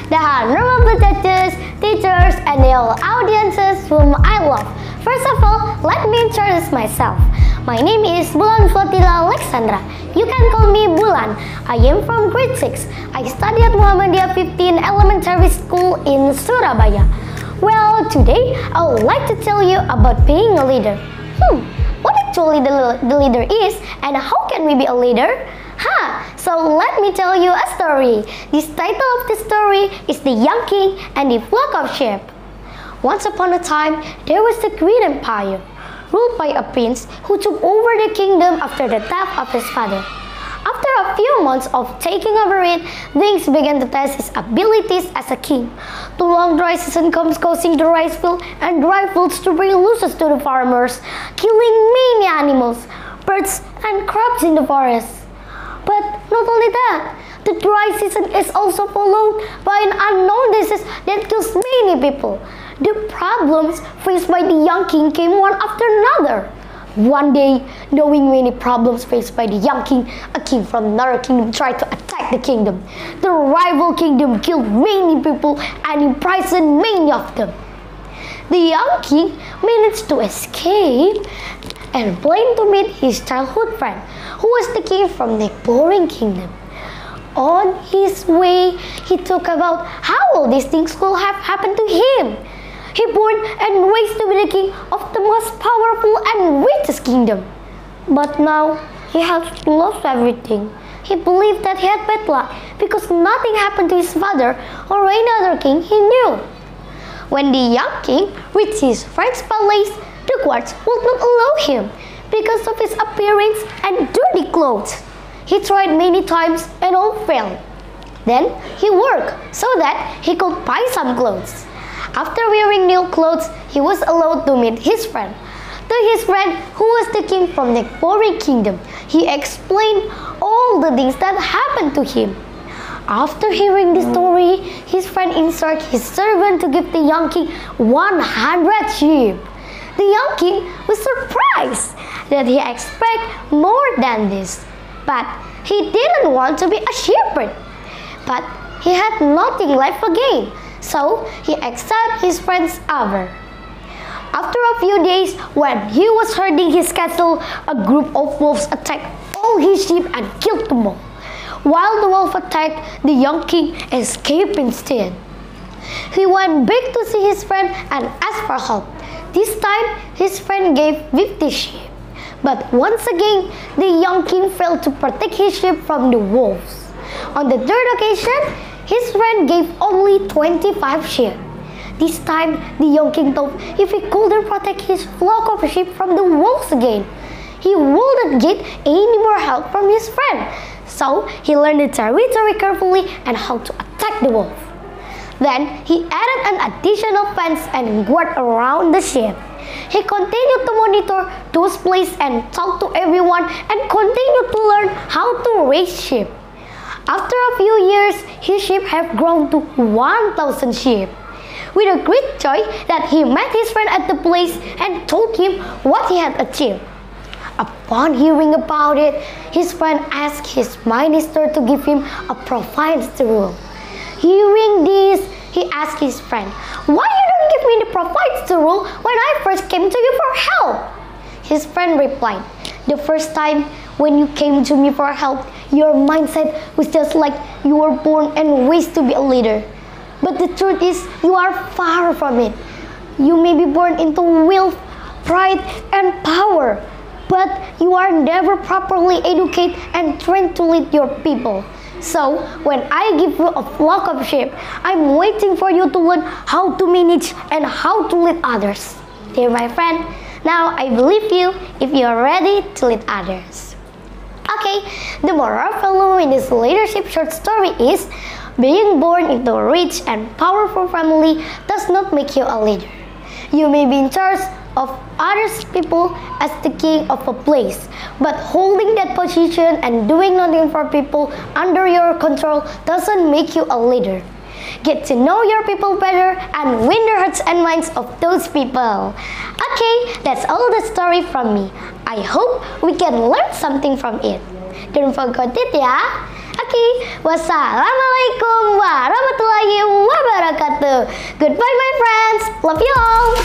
the honorable judges, teachers, and the all audiences whom I love. First of all, let me introduce myself. My name is Bulan Flotilla Lexandra. You can call me Bulan. I am from grade 6. I study at Muhammadiyah 15 Elementary School in Surabaya. Well, today I would like to tell you about being a leader. What actually the leader is, and how can we be a leader? So let me tell you a story. This title of the story is The Young King and the Flock of Sheep. Once upon a time, there was a great empire, ruled by a prince who took over the kingdom after the death of his father. After a few months of taking over it, things began to test his abilities as a king. The long dry season comes causing the rice field and dry fields to bring losses to the farmers, killing many animals, birds, and crops in the forest. But not only that, the dry season is also followed by an unknown disease that kills many people. The problems faced by the young king came one after another. One day, knowing many problems faced by the young king, a king from another kingdom tried to attack the kingdom. The rival kingdom killed many people and imprisoned many of them. The young king managed to escape and planned to meet his childhood friend, who was the king from the neighboring kingdom. On his way, he talked about how all these things could have happened to him. He born and raised to be the king of the most powerful and richest kingdom. But now, he has lost everything. He believed that he had bad luck because nothing happened to his father or any other king he knew. When the young king reached his friend's palace, the guards would not allow him because of his appearance and dirty clothes. He tried many times and all failed. Then he worked so that he could buy some clothes. After wearing new clothes, he was allowed to meet his friend. To his friend, who was the king from the neighboring kingdom, he explained all the things that happened to him. After hearing the story, his friend instructed his servant to give the young king 100 sheep. The young king was surprised that he expected more than this. But he didn't want to be a shepherd. But he had nothing left again, so he accepted his friend's offer. After a few days, when he was herding his cattle, a group of wolves attacked all his sheep and killed them all. While the wolf attacked, the young king escaped instead. He went back to see his friend and asked for help. This time, his friend gave 50 sheep. But once again, the young king failed to protect his sheep from the wolves. On the third occasion, his friend gave only 25 sheep. This time, the young king thought if he couldn't protect his flock of sheep from the wolves again, he wouldn't get any more help from his friend. So, he learned the territory carefully and how to attack the wolf. Then, he added an additional fence and guard around the sheep. He continued to monitor those places and talk to everyone and continued to learn how to raise sheep. After a few years, his sheep have grown to 1,000 sheep. With a great joy that he met his friend at the place and told him what he had achieved. Upon hearing about it, his friend asked his minister to give him a province to rule. Hearing this, he asked his friend, "Why you don't give me the province to rule when I first came to you for help?" His friend replied, "The first time when you came to me for help, your mindset was just like you were born and raised to be a leader. But the truth is, you are far from it. You may be born into wealth, pride, and power, but you are never properly educated and trained to lead your people. So, when I give you a flock of sheep, I'm waiting for you to learn how to manage and how to lead others." Dear my friend, now I believe you if you are ready to lead others. Okay, the moral value in this leadership short story is being born into a rich and powerful family does not make you a leader. You may be in charge of other people as the king of a place, but holding that position and doing nothing for people under your control doesn't make you a leader. Get to know your people better and win the hearts and minds of those people. Okay, that's all the story from me. I hope we can learn something from it. Don't forget it ya. Oke, wassalamualaikum warahmatullahi wabarakatuh. Goodbye, my friends. Love you all.